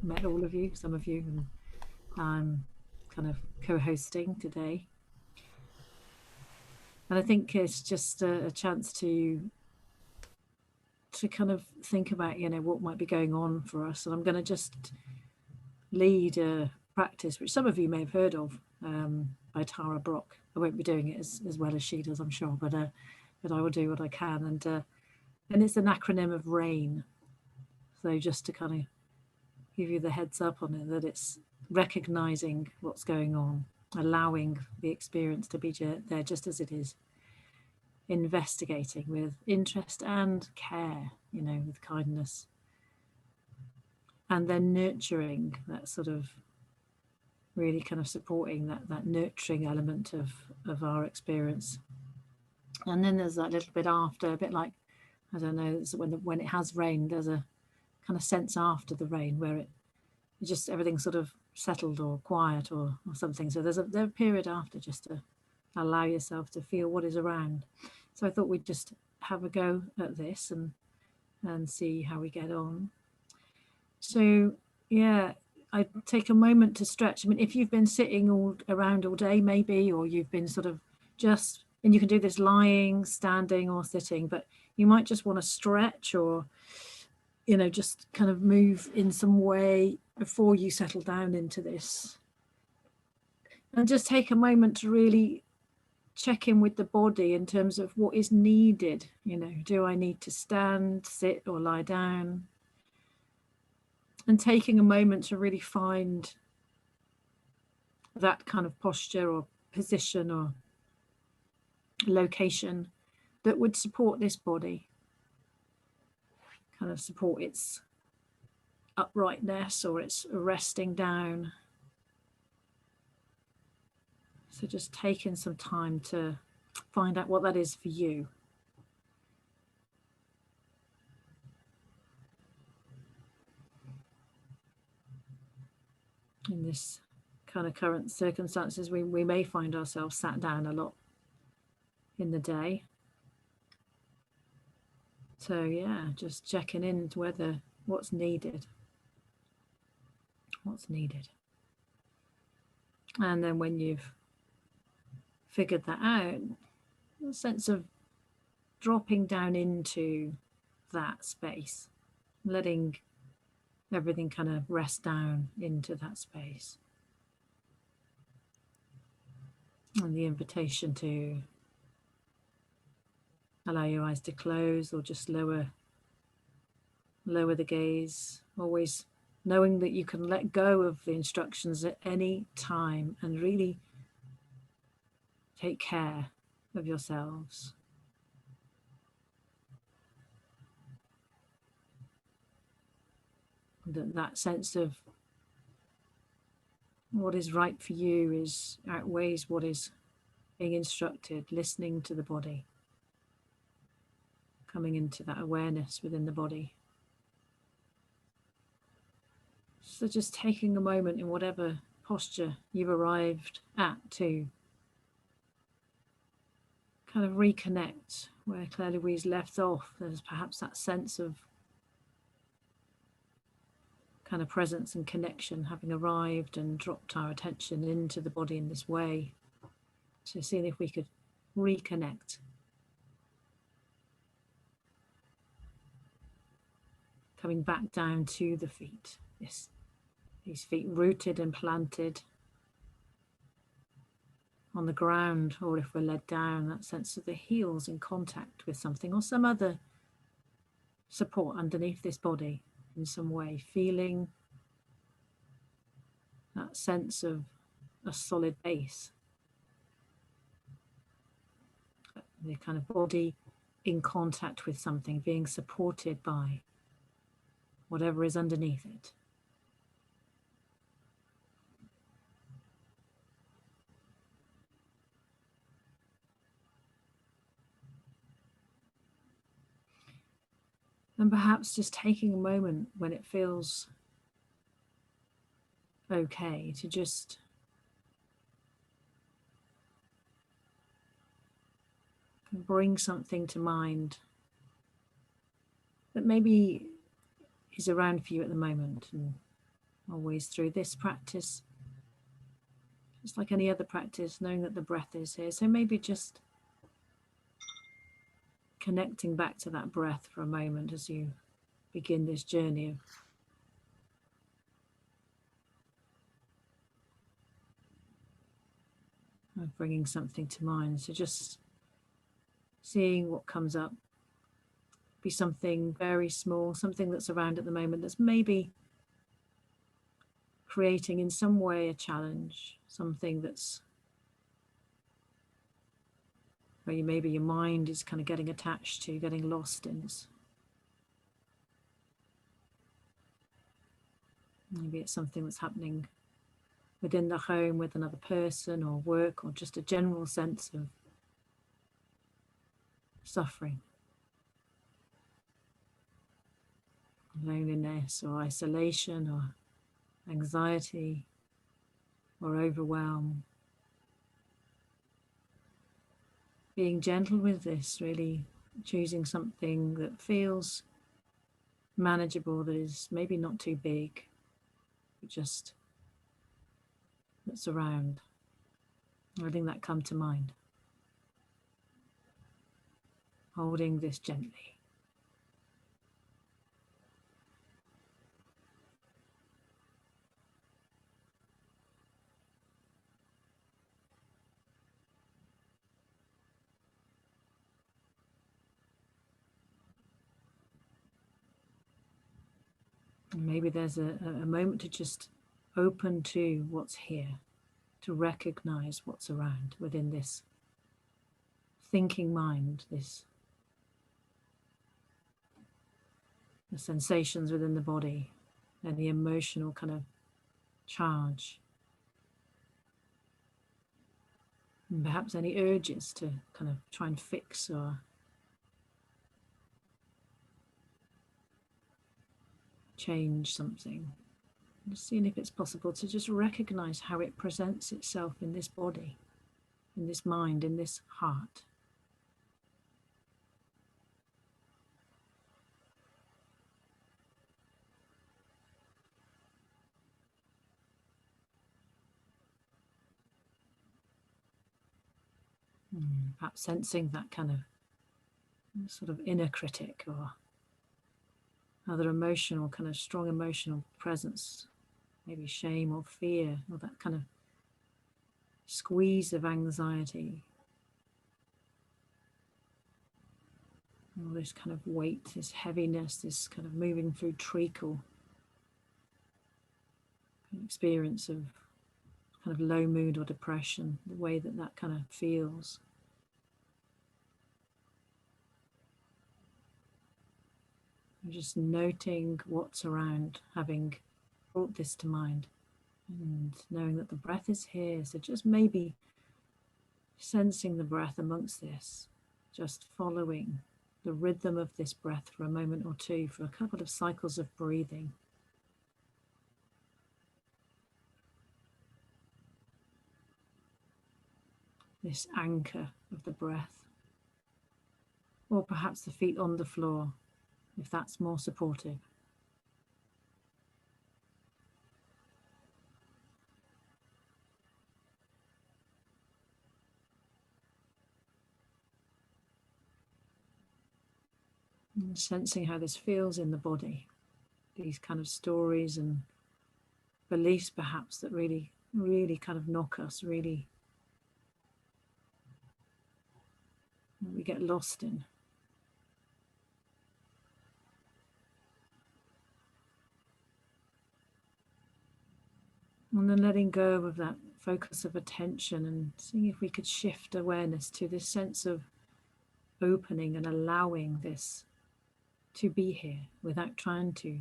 met all of you, some of you, and I'm kind of co-hosting today. And I think it's just a chance to kind of think about, what might be going on for us. And I'm going to just lead a practice, which some of you may have heard of, by Tara Brock. I won't be doing it as well as she does, I'm sure, but I will do what I can. And it's an acronym of RAIN. So just to kind of give you the heads up on it, that it's recognizing what's going on, allowing the experience to be there just as it is, investigating with interest and care, with kindness, and then nurturing that sort of really kind of supporting that nurturing element of our experience. And then there's that little bit after, a bit like, I don't know, when it has rained, there's a kind of sense after the rain where it just everything's sort of settled or quiet or something. So there's a period after, just to allow yourself to feel what is around. So I thought we'd just have a go at this and see how we get on. So yeah, I take a moment to stretch. I mean, if you've been sitting all around all day, maybe, or you've been sort of just, and you can do this lying, standing, or sitting, but you might just want to stretch or, just kind of move in some way before you settle down into this. And just take a moment to really check in with the body in terms of what is needed. Do I need to stand, sit, or lie down? And taking a moment to really find that kind of posture or position or location that would support this body, kind of support its uprightness or its resting down. So just taking some time to find out what that is for you. In this kind of current circumstances, we may find ourselves sat down a lot in the day. So yeah, just checking in to whether what's needed. And then when you've figured that out, a sense of dropping down into that space, letting everything kind of rest down into that space. And the invitation to allow your eyes to close or just lower the gaze, always knowing that you can let go of the instructions at any time and really take care of yourselves. That sense of what is right for you outweighs what is being instructed, listening to the body, coming into that awareness within the body. So just taking a moment in whatever posture you've arrived at to kind of reconnect where Claire Louise left off. There's perhaps that sense of kind of presence and connection, having arrived and dropped our attention into the body in this way. So seeing if we could reconnect. Coming back down to the feet. These feet rooted and planted on the ground, or if we're led down, that sense of the heels in contact with something or some other support underneath this body in some way, feeling that sense of a solid base. The kind of body in contact with something, being supported by whatever is underneath it. And perhaps just taking a moment when it feels okay to just bring something to mind that maybe is around for you at the moment, and always through this practice, just like any other practice, knowing that the breath is here. So maybe just connecting back to that breath for a moment as you begin this journey of bringing something to mind. So just seeing what comes up. Be something very small, something that's around at the moment that's maybe creating in some way a challenge, something that's where maybe your mind is kind of getting attached to, getting lost in. Maybe it's something that's happening within the home with another person or work, or just a general sense of suffering, loneliness or isolation or anxiety or overwhelm. Being gentle with this, really choosing something that feels manageable, that is maybe not too big, but just that's around, letting that come to mind. Holding this gently. And maybe there's a moment to just open to what's here, to recognize what's around within this thinking mind, the sensations within the body and the emotional kind of charge. And perhaps any urges to kind of try and fix or change something. Just seeing if it's possible to just recognize how it presents itself in this body, in this mind, in this heart. Perhaps sensing that kind of sort of inner critic or other emotional, kind of strong emotional presence, maybe shame or fear, or that kind of squeeze of anxiety, all this kind of weight, this heaviness, this kind of moving through treacle, experience of kind of low mood or depression, the way that that kind of feels. And just noting what's around, having brought this to mind, and knowing that the breath is here. So just maybe sensing the breath amongst this, just following the rhythm of this breath for a moment or two, for a couple of cycles of breathing. This anchor of the breath, or perhaps the feet on the floor, if that's more supportive. And sensing how this feels in the body, these kind of stories and beliefs perhaps that really kind of knock us, really we get lost in. And then letting go of that focus of attention and seeing if we could shift awareness to this sense of opening and allowing this to be here without trying to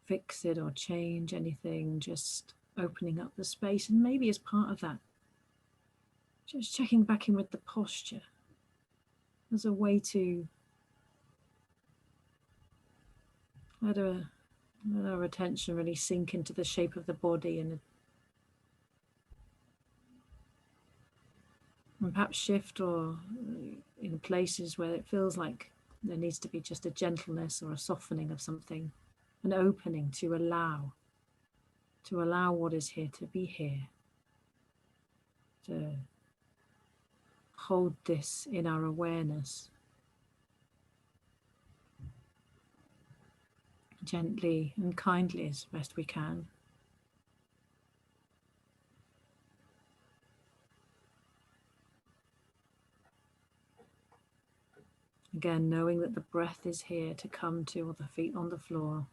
fix it or change anything, just opening up the space. And maybe as part of that, just checking back in with the posture as a way to let our attention really sink into the shape of the body, and perhaps shift or in places where it feels like there needs to be just a gentleness or a softening of something, an opening to allow. to allow what is here to be here, to hold this in our awareness, gently and kindly as best we can. Again, knowing that the breath is here to come to, or the feet on the floor,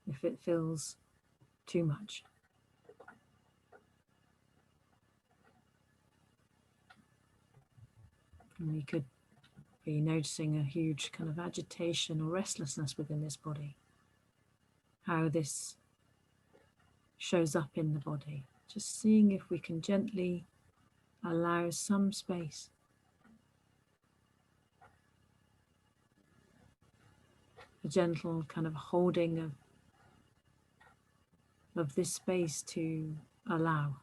if it feels too much. And we could be noticing a huge kind of agitation or restlessness within this body. How this shows up in the body. Just seeing if we can gently allow some space. A gentle kind of holding of this space to allow.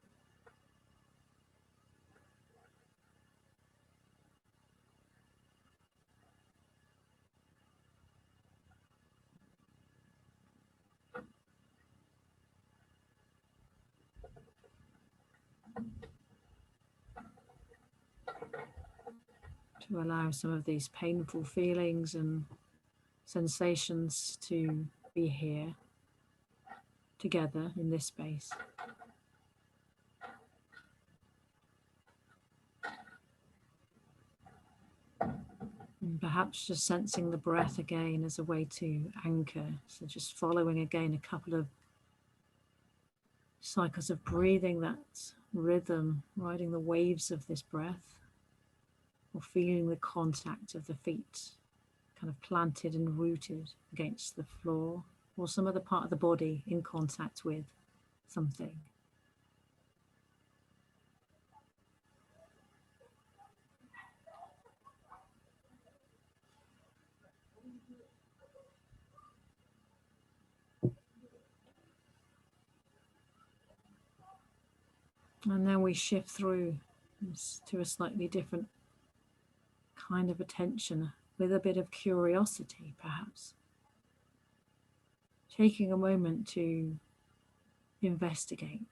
To allow some of these painful feelings and sensations to be here together in this space. And perhaps just sensing the breath again as a way to anchor. So just following again a couple of cycles of breathing, that rhythm, riding the waves of this breath, or feeling the contact of the feet kind of planted and rooted against the floor, or some other part of the body in contact with something. And then we shift through to a slightly different kind of attention, with a bit of curiosity perhaps. Taking a moment to investigate.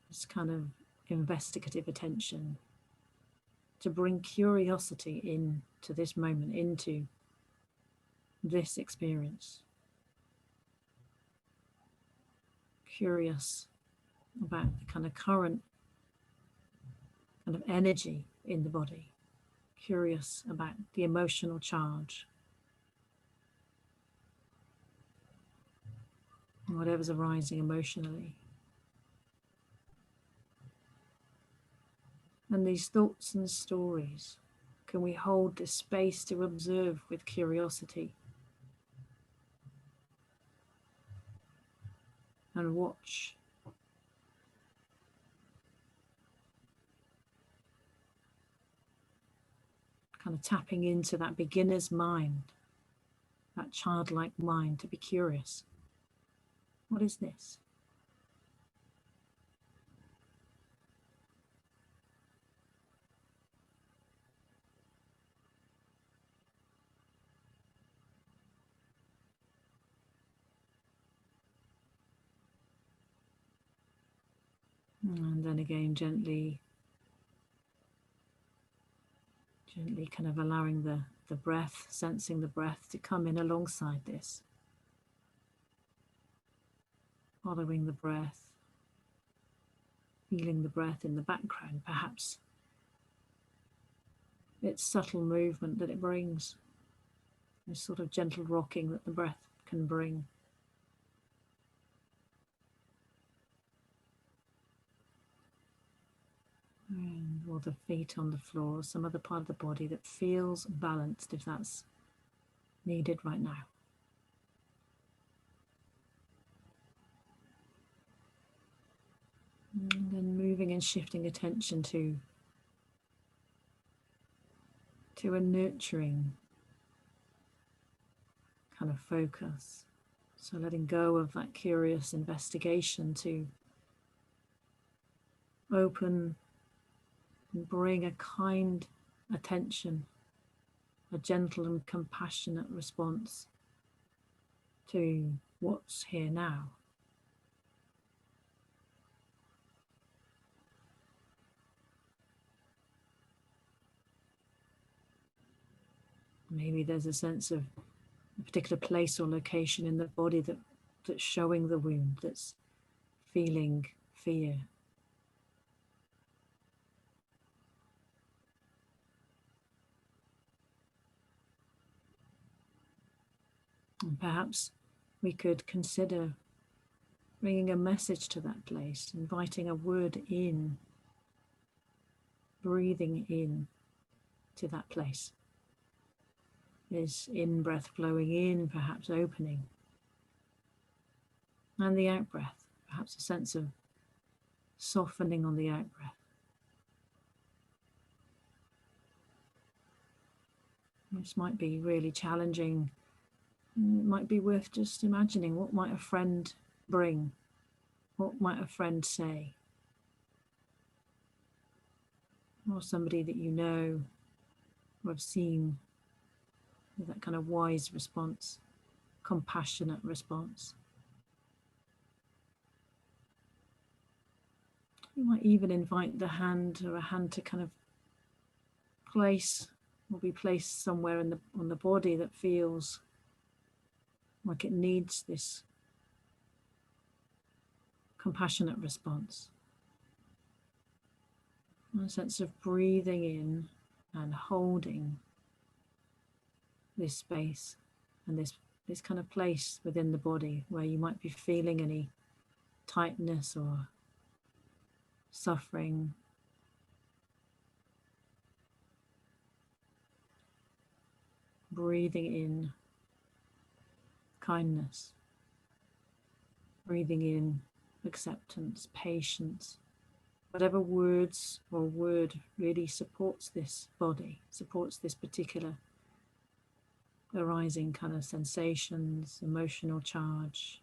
This kind of investigative attention, to bring curiosity into this moment, into this experience. Curious about the kind of current kind of energy in the body. Curious about the emotional charge. Whatever's arising emotionally. And these thoughts and stories, can we hold this space to observe with curiosity? And watch. Kind of tapping into that beginner's mind, that childlike mind, to be curious. What is this? And then again, gently kind of allowing the breath, sensing the breath to come in alongside this. Following the breath, feeling the breath in the background, perhaps. Its subtle movement that it brings, this sort of gentle rocking that the breath can bring. Or the feet on the floor, some other part of the body that feels balanced, if that's needed right now. And then moving and shifting attention to a nurturing kind of focus. So letting go of that curious investigation to open and bring a kind attention, a gentle and compassionate response to what's here now. Maybe there's a sense of a particular place or location in the body that's showing the wound, that's feeling fear. And perhaps we could consider bringing a message to that place, inviting a word in, breathing in to that place. This in breath flowing in, perhaps opening, and the out breath, perhaps a sense of softening on the out breath. This might be really challenging. It might be worth just imagining, what might a friend bring? What might a friend say? Or somebody that you know or have seen with that kind of wise response, compassionate response. You might even invite the hand or a hand to kind of place or be placed somewhere on the body that feels like it needs this compassionate response. A sense of breathing in and holding this space and this kind of place within the body where you might be feeling any tightness or suffering. Breathing in kindness, breathing in acceptance, patience, whatever words or word really supports this body, supports this particular arising kind of sensations, emotional charge.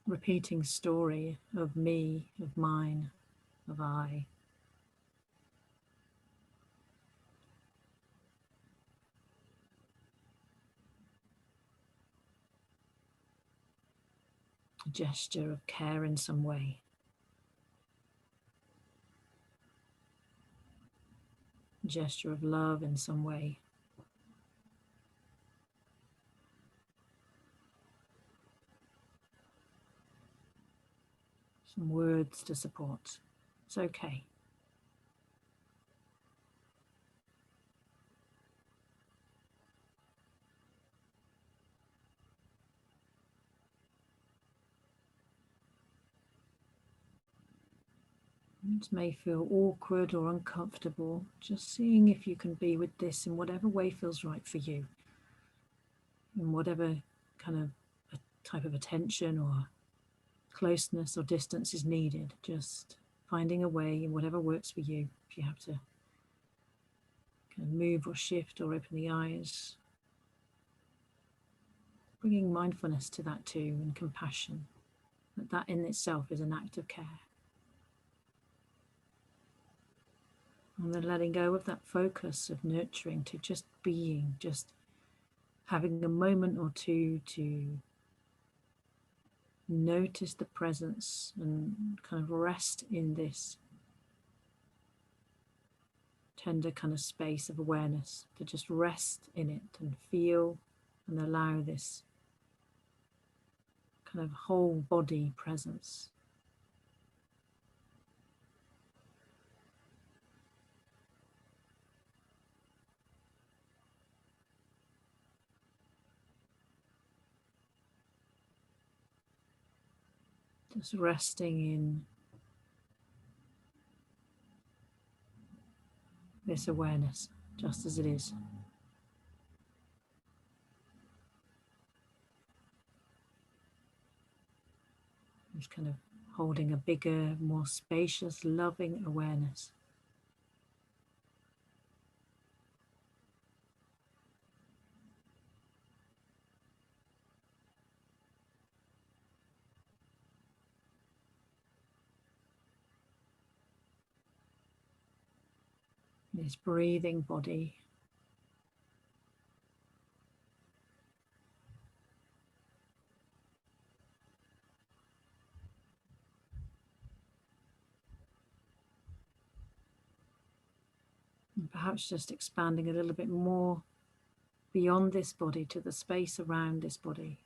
Repeating story of me, of mine, of I. A gesture of care in some way. A gesture of love in some way. Some words to support. It's okay. It may feel awkward or uncomfortable. Just seeing if you can be with this in whatever way feels right for you. In whatever kind of a type of attention or closeness or distance is needed. Just finding a way in whatever works for you. If you have to kind of move or shift or open the eyes. Bringing mindfulness to that too, and compassion. That in itself is an act of care. And then letting go of that focus of nurturing to just being, just having a moment or two to notice the presence and kind of rest in this tender kind of space of awareness, to just rest in it and feel and allow this kind of whole body presence. Just resting in this awareness, just as it is. Just kind of holding a bigger, more spacious, loving awareness. This breathing body. perhaps just expanding a little bit more beyond this body to the space around this body.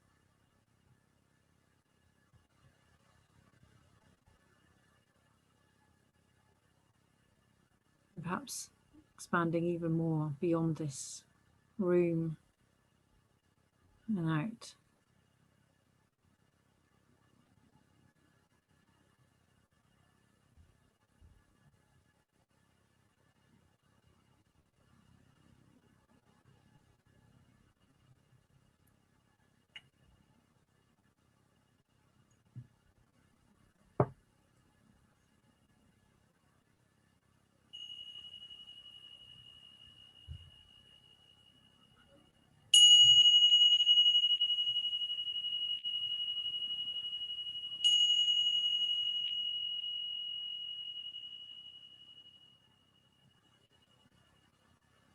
And perhaps expanding even more beyond this room and out